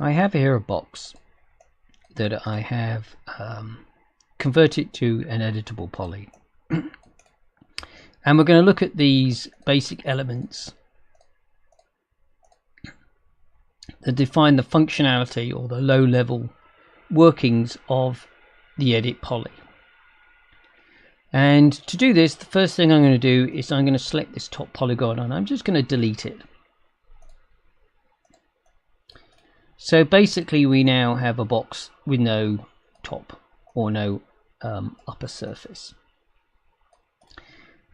I have here a box that I have converted to an editable poly. And we're going to look at these basic elements that define the functionality or the low-level workings of the EditPoly. And to do this, the first thing I'm going to do is I'm going to select this top polygon and I'm just going to delete it. So basically we now have a box with no top or no upper surface.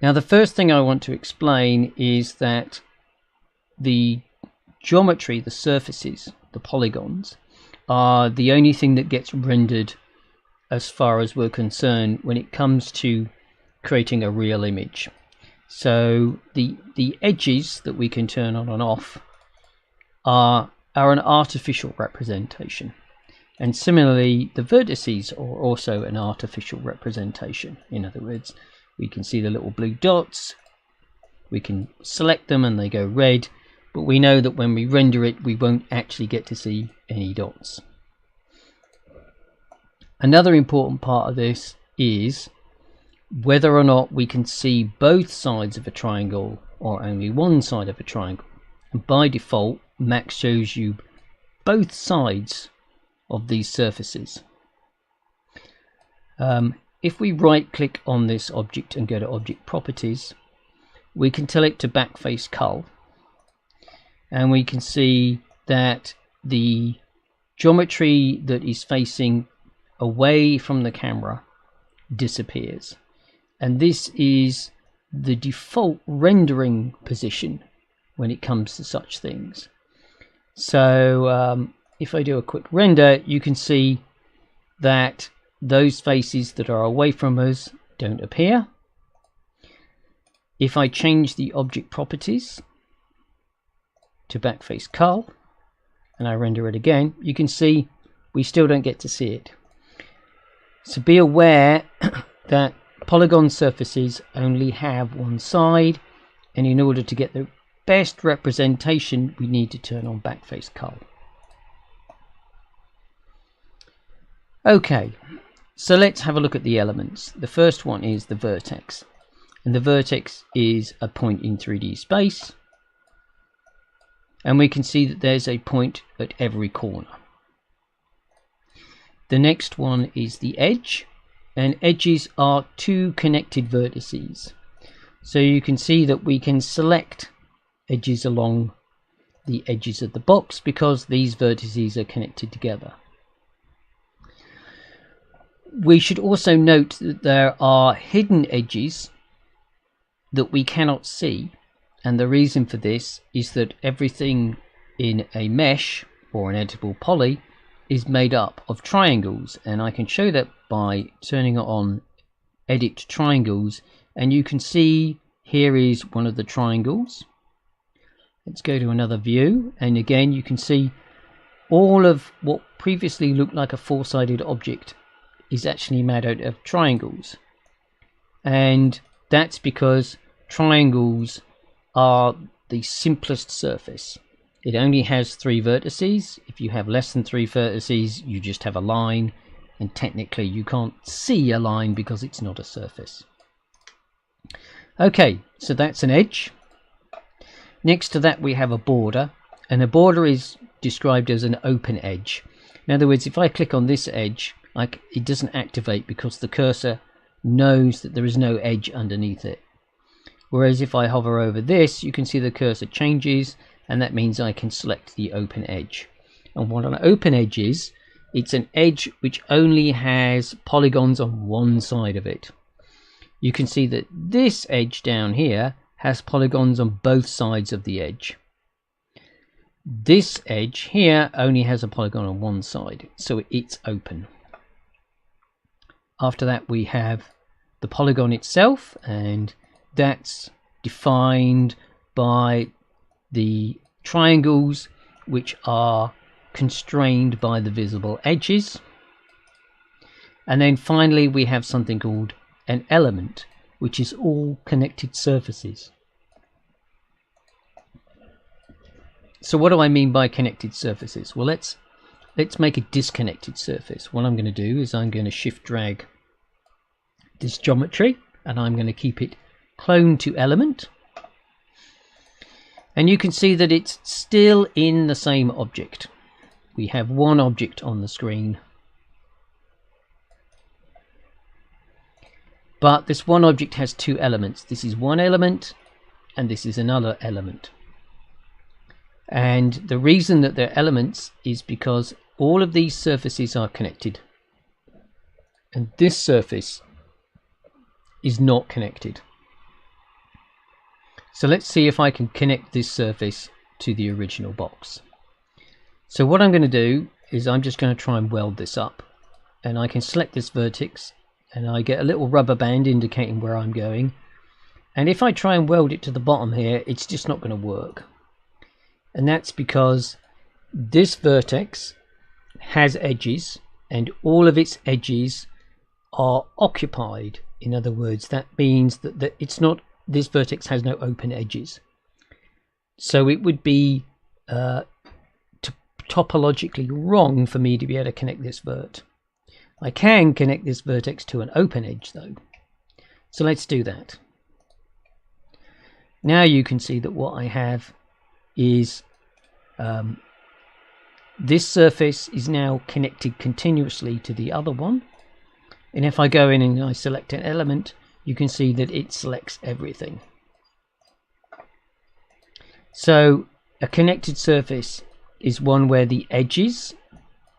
Now the first thing I want to explain is that the geometry, the surfaces, the polygons, are the only thing that gets rendered as far as we're concerned when it comes to creating a real image. So the edges that we can turn on and off are an artificial representation, and similarly the vertices are also an artificial representation. In other words, we can see the little blue dots, we can select them and they go red, but we know that when we render it we won't actually get to see any dots. Another important part of this is whether or not we can see both sides of a triangle or only one side of a triangle. And by default, Max shows you both sides of these surfaces. If we right click on this object and go to Object Properties, we can tell it to backface cull, and we can see that the geometry that is facing away from the camera disappears, and this is the default rendering position when it comes to such things. So if I do a quick render, you can see that those faces that are away from us don't appear. If I change the object properties to backface cull and I render it again, you can see we still don't get to see it. So be aware that polygon surfaces only have one side, and in order to get the best representation we need to turn on backface cull. Okay, so let's have a look at the elements. The first one is the vertex, and the vertex is a point in 3D space, and we can see that there's a point at every corner. The next one is the edge, and edges are two connected vertices. So you can see that we can select edges along the edges of the box because these vertices are connected together. We should also note that there are hidden edges that we cannot see, and the reason for this is that everything in a mesh or an editable poly is made up of triangles, and I can show that by turning on Edit Triangles, and you can see here is one of the triangles. Let's go to another view, and again you can see all of what previously looked like a four-sided object is actually made out of triangles, and that's because triangles are the simplest surface. It only has 3 vertices. If you have less than 3 vertices, you just have a line, and technically you can't see a line because it's not a surface. Okay, so that's an edge. Next to that we have a border, and a border is described as an open edge. In other words, if I click on this edge, it doesn't activate because the cursor knows that there is no edge underneath it. Whereas if I hover over this, you can see the cursor changes, and that means I can select the open edge. And what an open edge is, it's an edge which only has polygons on one side of it. You can see that this edge down here has polygons on both sides of the edge. This edge here only has a polygon on one side, so it's open. After that we have the polygon itself, and that's defined by the triangles which are constrained by the visible edges. And then finally we have something called an element, which is all connected surfaces. So what do I mean by connected surfaces? Well, let's let's make a disconnected surface. What I'm going to do is I'm going to shift drag this geometry and I'm going to keep it cloned to element. And you can see that it's still in the same object. We have one object on the screen. But this one object has two elements. This is one element and this is another element. And the reason that they're elements is because all of these surfaces are connected. And this surface is not connected. So let's see if I can connect this surface to the original box. So what I'm going to do is I'm just going to try and weld this up. And I can select this vertex and I get a little rubber band indicating where I'm going. And if I try and weld it to the bottom here, it's just not going to work. And that's because this vertex has edges and all of its edges are occupied. In other words, that means that it's not, this vertex has no open edges. So it would be topologically wrong for me to be able to connect this vert. I can connect this vertex to an open edge though. So let's do that. Now you can see that what I have is this surface is now connected continuously to the other one. And if I go in and I select an element, you can see that it selects everything. So a connected surface is one where the edges,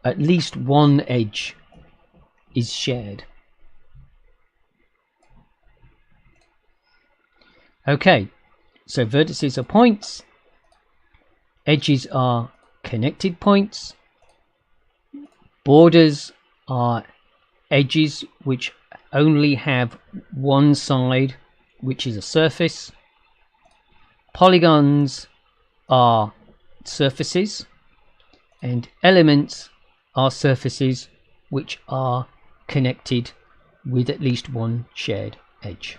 at least one edge, is shared. Okay, so vertices are points, edges are connected points, borders are edges which only have one side, which is a surface. Polygons are surfaces, and elements are surfaces which are connected with at least one shared edge.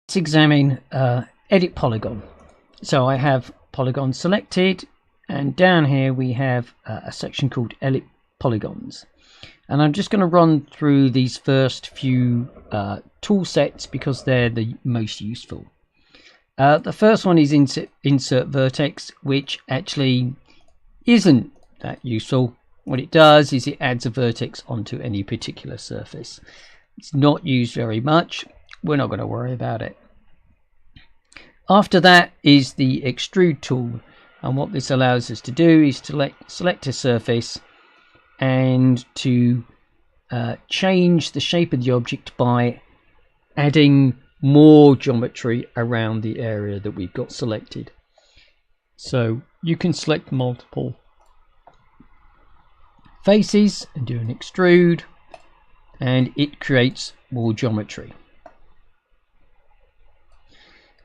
Let's examine edit polygon. So I have polygon selected, and down here we have a section called edit polygons, and I'm just going to run through these first few tool sets because they're the most useful. The first one is insert vertex, which actually isn't that useful. What it does is it adds a vertex onto any particular surface. It's not used very much. We're not going to worry about it. After that is the extrude tool, and what this allows us to do is to select a surface and to change the shape of the object by adding more geometry around the area that we've got selected. So you can select multiple faces and do an extrude, and it creates more geometry.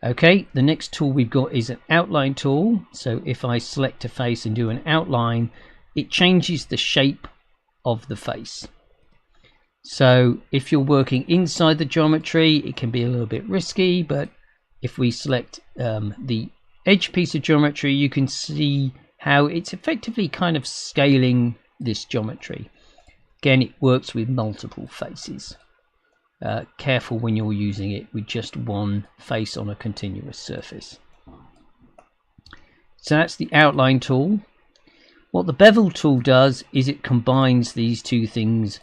Okay, the next tool we've got is an outline tool. So if I select a face and do an outline, it changes the shape of the face. So if you're working inside the geometry, it can be a little bit risky, but if we select the edge piece of geometry, you can see how it's effectively kind of scaling this geometry. Again, it works with multiple faces. Careful when you're using it with just one face on a continuous surface. So that's the outline tool. What the bevel tool does is it combines these two things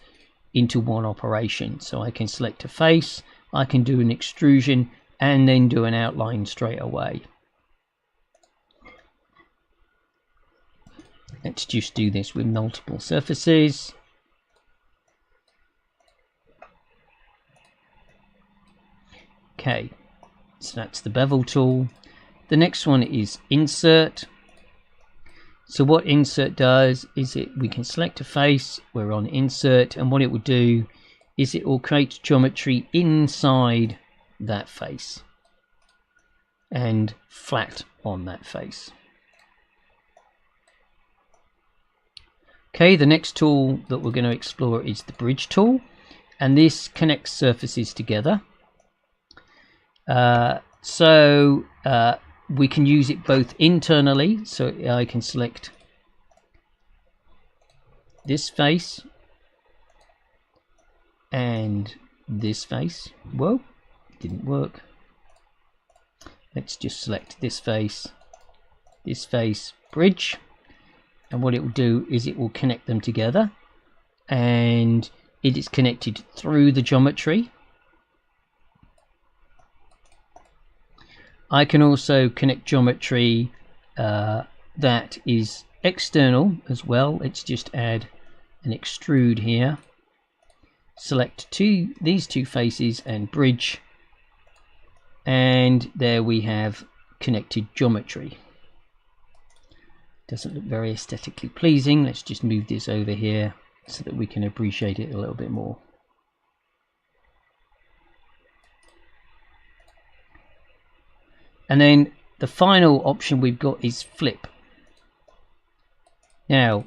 into one operation. So I can select a face, I can do an extrusion, and then do an outline straight away. Let's just do this with multiple surfaces. Okay, so that's the bevel tool. The next one is insert. So what insert does is we can select a face, we're on insert, and what it will do is it will create geometry inside that face and flat on that face. Okay, the next tool that we're going to explore is the bridge tool, and this connects surfaces together. So we can use it both internally, so I can select this face and this face. Whoa, didn't work. Let's just select this face, bridge, and what it will do is it will connect them together, and it is connected through the geometry. I can also connect geometry that is external as well. Let's just add an extrude here, select these two faces and bridge, and there we have connected geometry. Doesn't look very aesthetically pleasing. Let's just move this over here so that we can appreciate it a little bit more. And then the final option we've got is flip. Now,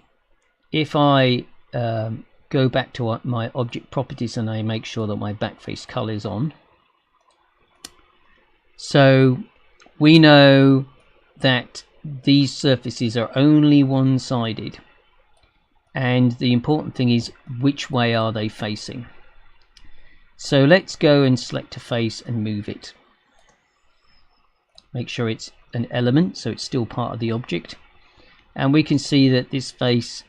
if I go back to my object properties and I make sure that my backface color is on, so we know that these surfaces are only one-sided, and the important thing is which way are they facing. So let's go and select a face and move it. Make sure it's an element, so it's still part of the object, and we can see that this face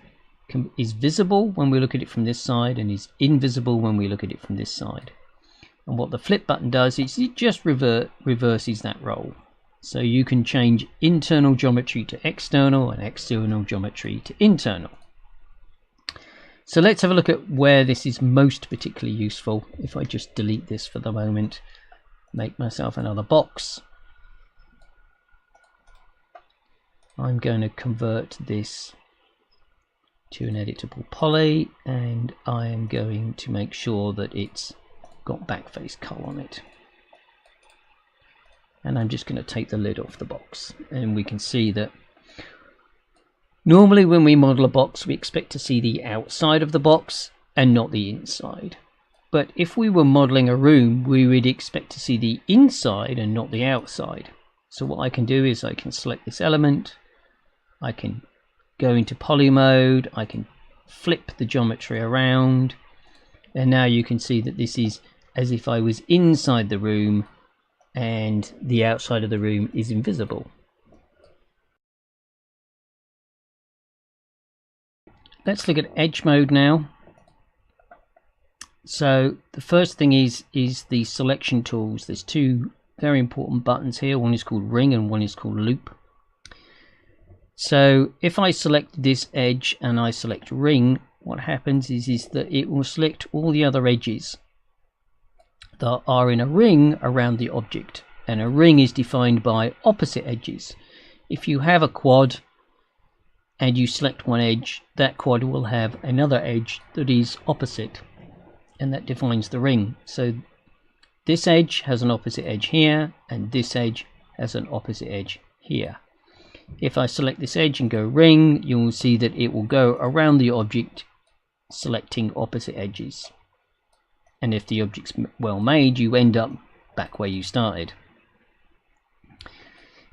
is visible when we look at it from this side and is invisible when we look at it from this side. And what the flip button does is it just reverses that role. So you can change internal geometry to external and external geometry to internal. So let's have a look at where this is most particularly useful. If I just delete this for the moment, make myself another box. I'm going to convert this to an editable poly, and I am going to make sure that it's got backface color on it. And I'm just going to take the lid off the box, and we can see that normally when we model a box we expect to see the outside of the box and not the inside. But if we were modeling a room, we would expect to see the inside and not the outside. So what I can do is I can select this element, I can go into poly mode, I can flip the geometry around, and now you can see that this is as if I was inside the room and the outside of the room is invisible. Let's look at edge mode now. So the first thing is the selection tools. There's two very important buttons here. One is called ring and one is called loop. So if I select this edge and I select ring, what happens is that it will select all the other edges that are in a ring around the object, and a ring is defined by opposite edges. If you have a quad and you select one edge, that quad will have another edge that is opposite, and that defines the ring. So this edge has an opposite edge here, and this edge has an opposite edge here. If I select this edge and go ring, you will see that it will go around the object selecting opposite edges. And if the object's well made, you end up back where you started.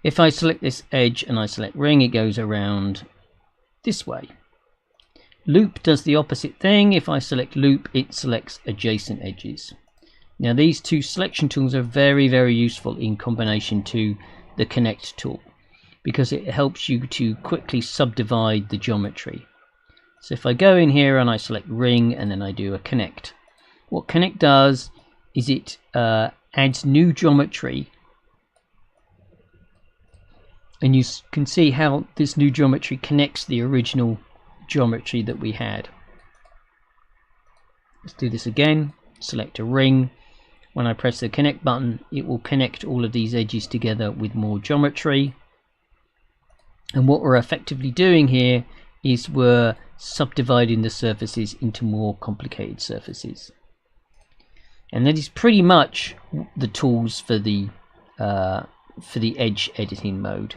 If I select this edge and I select ring, it goes around this way. Loop does the opposite thing. If I select loop, it selects adjacent edges. Now these two selection tools are very, very useful in combination to the connect tool, because it helps you to quickly subdivide the geometry. So if I go in here and I select ring and then I do a connect, what connect does is it adds new geometry, and you can see how this new geometry connects the original geometry that we had. Let's do this again. Select a ring. When I press the connect button, it will connect all of these edges together with more geometry. And what we're effectively doing here is we're subdividing the surfaces into more complicated surfaces. And that is pretty much the tools for the edge editing mode.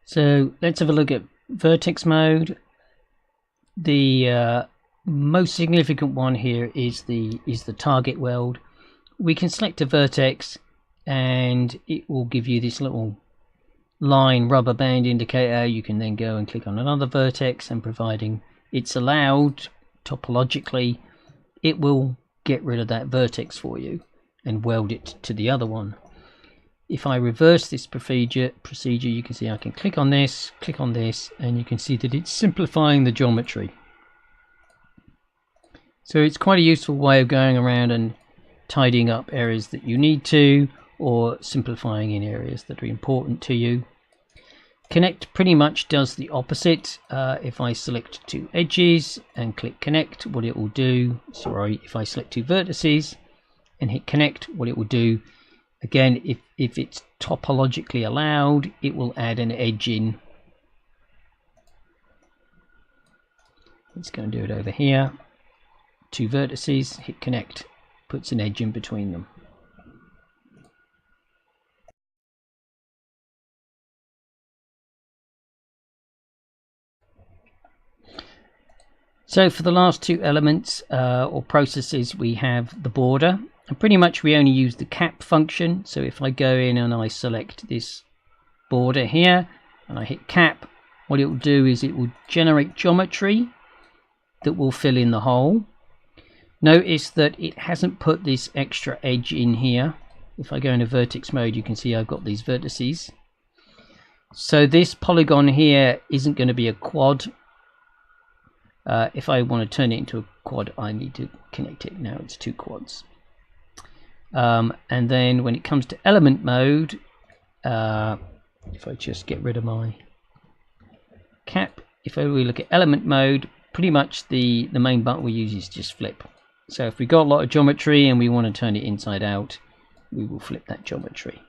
So let's have a look at vertex mode. The most significant one here is the target weld. We can select a vertex and it will give you this little line rubber band indicator. You can then go and click on another vertex, and providing it's allowed topologically, it will get rid of that vertex for you and weld it to the other one. If I reverse this procedure, you can see I can click on this, and you can see that it's simplifying the geometry. So it's quite a useful way of going around and tidying up areas that you need to, or simplifying in areas that are important to you. Connect pretty much does the opposite. If I select two edges and click connect, what it will do, if I select two vertices and hit connect, what it will do, again, if it's topologically allowed, it will add an edge in. It's going to do it over here. Two vertices, hit connect, puts an edge in between them. So for the last two elements or processes, we have the border, and pretty much we only use the cap function. So if I go in and I select this border here and I hit cap, what it will do is it will generate geometry that will fill in the hole. Notice that it hasn't put this extra edge in here. If I go into vertex mode, you can see I've got these vertices. So this polygon here isn't going to be a quad. If I want to turn it into a quad, I need to connect it. Now it's two quads. And then when it comes to element mode, if I just get rid of my cap, if we look at element mode, pretty much the main button we use is just flip. So if we got a lot of geometry and we want to turn it inside out, we will flip that geometry.